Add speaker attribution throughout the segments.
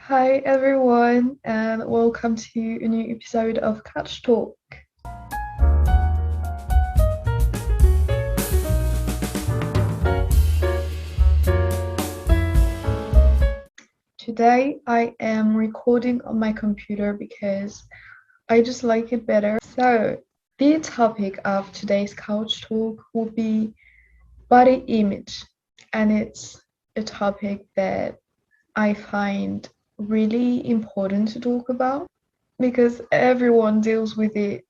Speaker 1: Hi everyone, and welcome to a new episode of Catch Talk. Today I am recording on my computer because I just like it better. So, the topic of today's Couch Talk will be body image, and it's a topic that I find really important to talk about because everyone deals with it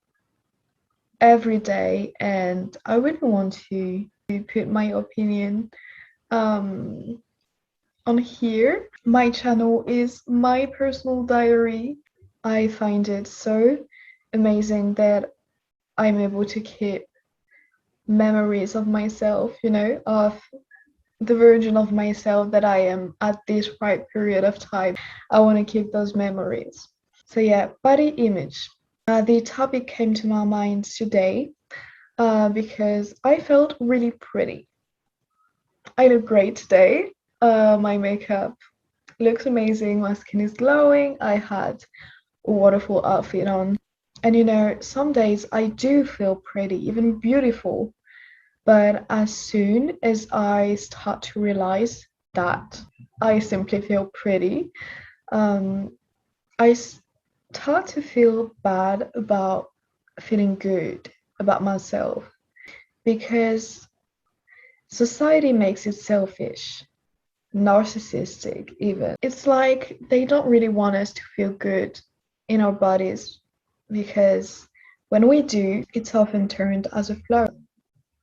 Speaker 1: every day, and I wouldn't want to put my opinion on here. My channel is my personal diary. I find it so amazing that I'm able to keep memories of myself, of the version of myself that I am at this right period of time. I want to keep those memories. So yeah, body image. The topic came to my mind today because I felt really pretty. I look great today. My makeup looks amazing. My skin is glowing. I had a wonderful outfit on. And some days I do feel pretty, even beautiful. But as soon as I start to realize that I simply feel pretty, I start to feel bad about feeling good about myself because society makes it selfish, narcissistic, even. It's like they don't really want us to feel good in our bodies because when we do, it's often turned as a flaw.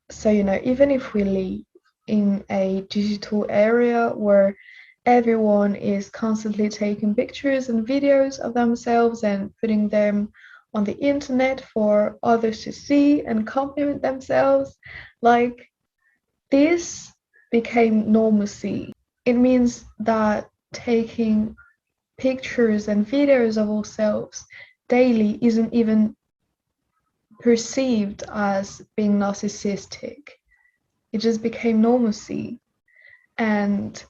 Speaker 1: So, even if we live in a digital area where everyone is constantly taking pictures and videos of themselves and putting them on the internet for others to see and compliment themselves, like this became normalcy. It means that taking pictures and videos of ourselves daily isn't even perceived as being narcissistic. It just became normalcy. And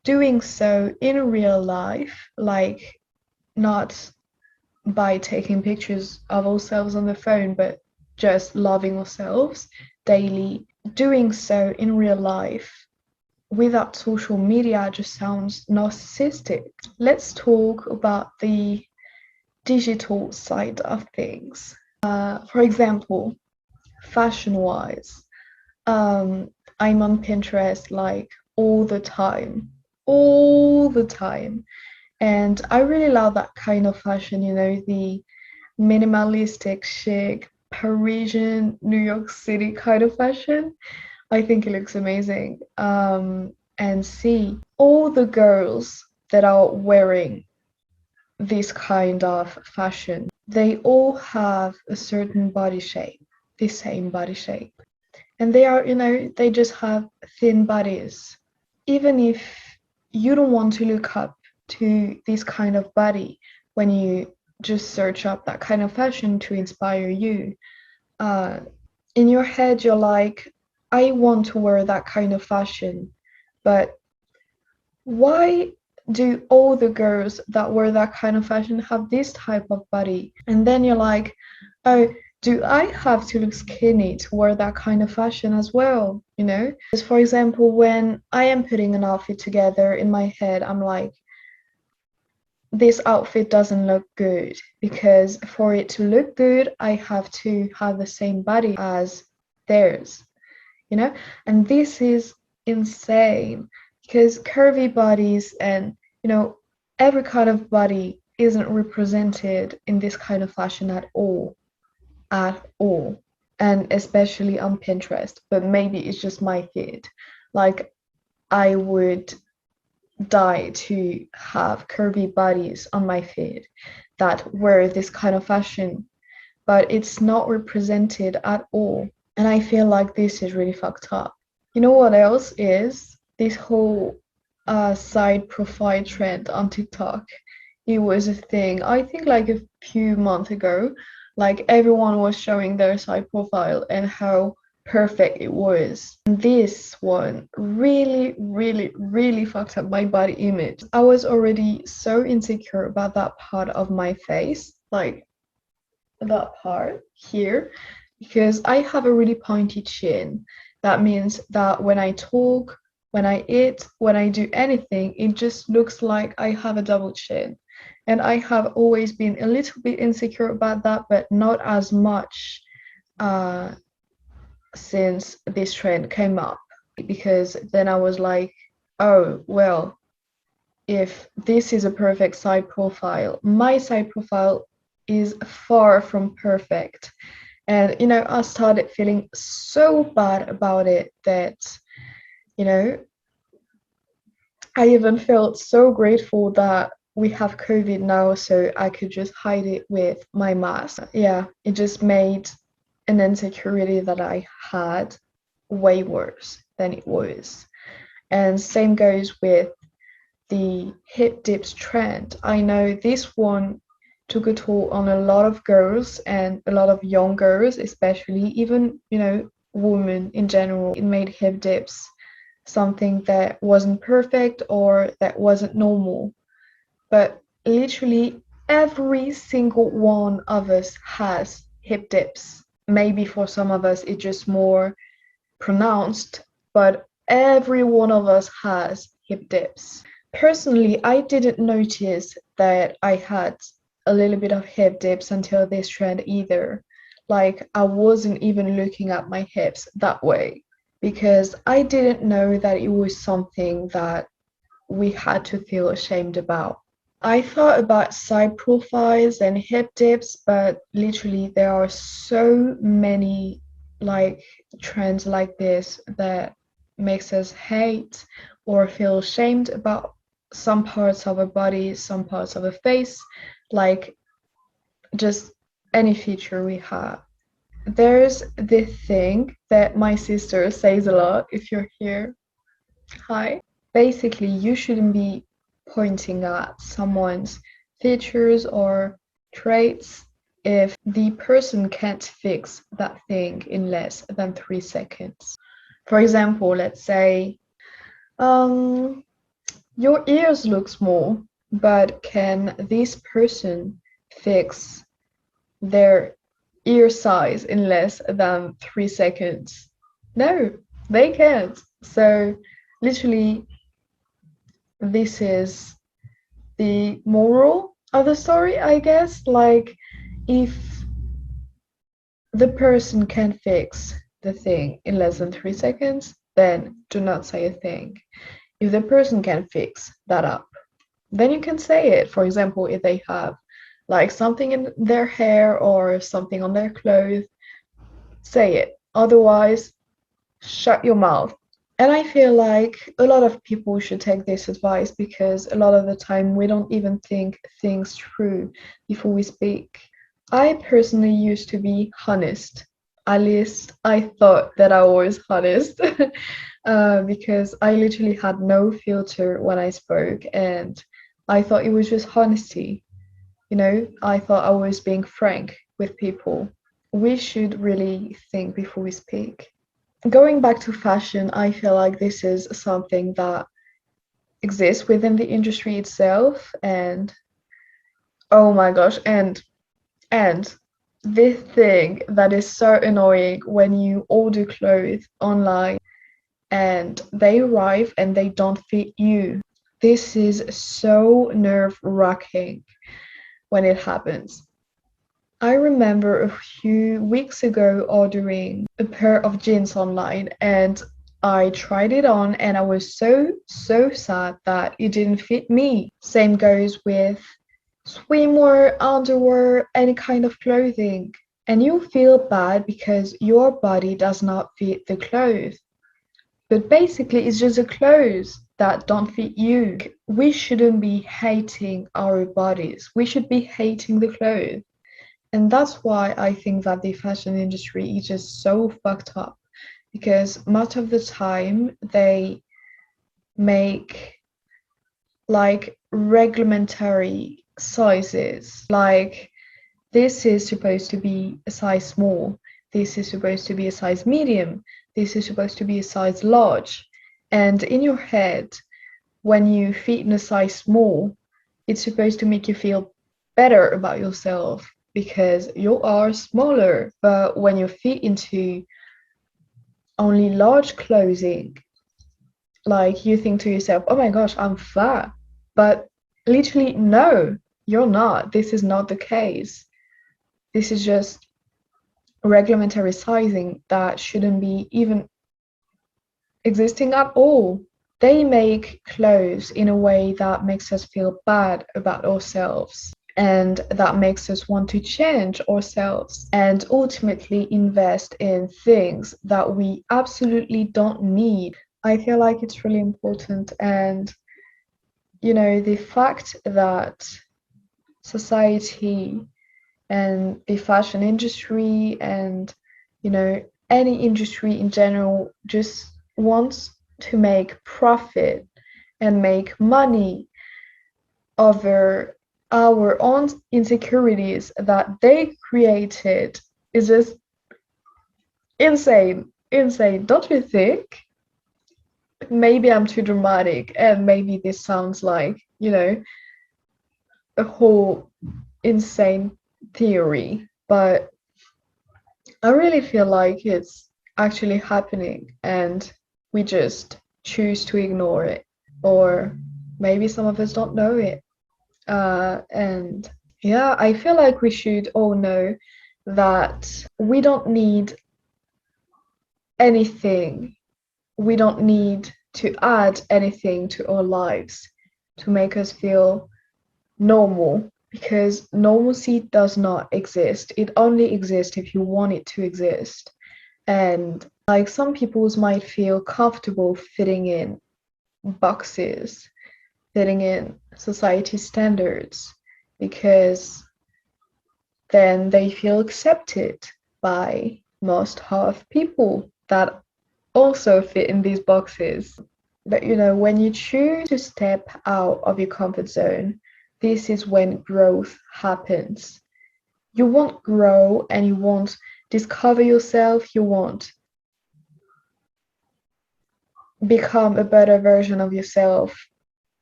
Speaker 1: doing so in real life, like not by taking pictures of ourselves on the phone, but just loving ourselves daily, doing so in real life without social media just sounds narcissistic. Let's talk about the digital side of things. For example, fashion wise, I'm on Pinterest like all the time. And I really love that kind of fashion, the minimalistic, chic, Parisian, New York City kind of fashion. I think it looks amazing. And see all the girls that are wearing this kind of fashion, they all have a certain body shape, the same body shape. And they are, they just have thin bodies. Even if you don't want to look up to this kind of body when you just search up that kind of fashion to inspire you, in your head, you're like, I want to wear that kind of fashion, but why do all the girls that wear that kind of fashion have this type of body? And then you're like, oh, do I have to look skinny to wear that kind of fashion as well? Because for example, when I am putting an outfit together in my head, I'm like, this outfit doesn't look good because for it to look good, I have to have the same body as theirs, and this is insane because curvy bodies and every kind of body isn't represented in this kind of fashion at all, and especially on Pinterest. But maybe it's just my feed. Like, I would die to have curvy bodies on my feed that wear this kind of fashion, but it's not represented at all. And I feel like this is really fucked up. You know what else is? This whole side profile trend on TikTok. It was a thing, I think, like a few months ago. Like everyone was showing their side profile and how perfect it was. And this one really, really, really fucked up my body image. I was already so insecure about that part of my face, like that part here, because I have a really pointy chin. That means that when I talk, when I eat, when I do anything, it just looks like I have a double chin. And I have always been a little bit insecure about that, but not as much uh, since this trend came up. Because then I was like, oh, well, if this is a perfect side profile, my side profile is far from perfect. And, I started feeling so bad about it that, you know, I even felt so grateful that we have COVID now, so I could just hide it with my mask. Yeah, it just made an insecurity that I had way worse than it was. And same goes with the hip dips trend. I know this one took a toll on a lot of girls and a lot of young girls, especially, even, women in general. It made hip dips something that wasn't perfect or that wasn't normal. But literally every single one of us has hip dips. Maybe for some of us it's just more pronounced, but every one of us has hip dips. Personally, I didn't notice that I had a little bit of hip dips until this trend either. Like, I wasn't even looking at my hips that way because I didn't know that it was something that we had to feel ashamed about. I thought about side profiles and hip dips, but literally there are so many like trends like this that makes us hate or feel ashamed about some parts of our body, some parts of our face, like just any feature we have. There's this thing that my sister says a lot. If you're here, hi. Basically, you shouldn't be pointing at someone's features or traits if the person can't fix that thing in less than 3 seconds. For example, let's say, um, your ears look small, but can this person fix their ear size in less than 3 seconds? No, they can't. So, literally, this is the moral of the story, I guess. Like, if the person can fix the thing in less than 3 seconds, then do not say a thing. If the person can fix that up, then you can say it. For example, if they have like something in their hair or something on their clothes, say it. Otherwise, shut your mouth. And I feel like a lot of people should take this advice because a lot of the time we don't even think things through before we speak. I personally used to be honest. At least I thought that I was honest because I literally had no filter when I spoke and I thought it was just honesty. I thought I was being frank with people. We should really think before we speak. Going back to fashion, I feel like this is something that exists within the industry itself, and oh my gosh, and this thing that is so annoying when you order clothes online and they arrive and they don't fit you. This is so nerve-wracking when it happens. I remember a few weeks ago ordering a pair of jeans online and I tried it on and I was so sad that it didn't fit me. Same goes with swimwear, underwear, any kind of clothing. And you feel bad because your body does not fit the clothes. But basically, it's just the clothes that don't fit you. We shouldn't be hating our bodies. We should be hating the clothes. And that's why I think that the fashion industry is just so fucked up because much of the time they make like reglementary sizes. Like, this is supposed to be a size small, this is supposed to be a size medium, this is supposed to be a size large. And in your head, when you fit in a size small, it's supposed to make you feel better about yourself because you are smaller. But when you fit into only large clothing, like you think to yourself, oh my gosh, I'm fat. But literally, no, you're not. This is not the case. This is just reglementary sizing that shouldn't be even existing at all. They make clothes in a way that makes us feel bad about ourselves and that makes us want to change ourselves and ultimately invest in things that we absolutely don't need. I feel like it's really important. And, the fact that society and the fashion industry and, any industry in general just wants to make profit and make money over our own insecurities that they created is just insane, don't you think? Maybe I'm too dramatic and maybe this sounds like, a whole insane theory, but I really feel like it's actually happening and we just choose to ignore it, or maybe some of us don't know it. And yeah, I feel like we should all know that we don't need anything. We don't need to add anything to our lives to make us feel normal, because normalcy does not exist. It only exists if you want it to exist. And like some people might feel comfortable fitting in boxes, fitting in society standards, because then they feel accepted by most half people that also fit in these boxes. But when you choose to step out of your comfort zone, this is when growth happens. You won't grow and you won't discover yourself, you won't become a better version of yourself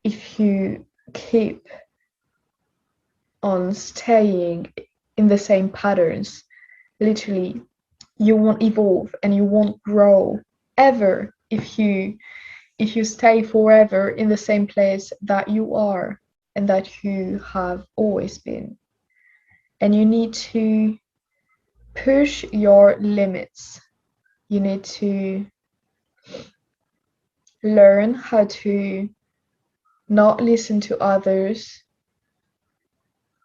Speaker 1: if you keep on staying in the same patterns. Literally, you won't evolve and you won't grow ever if you stay forever in the same place that you are and that you have always been. And you need to push your limits. You need to learn how to not listen to others,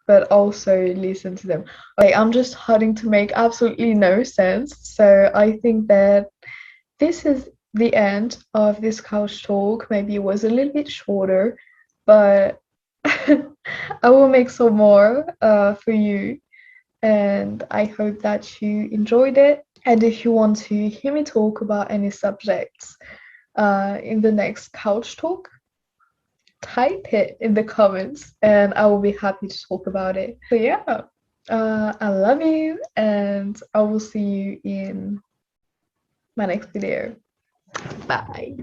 Speaker 1: but also listen to them. Okay, I'm just starting to make absolutely no sense. So I think that this is the end of this couch talk. Maybe it was a little bit shorter, but I will make some more for you. And I hope that you enjoyed it. And if you want to hear me talk about any subjects in the next couch talk, type it in the comments and I will be happy to talk about it. So yeah, I love you and I will see you in my next video. Bye.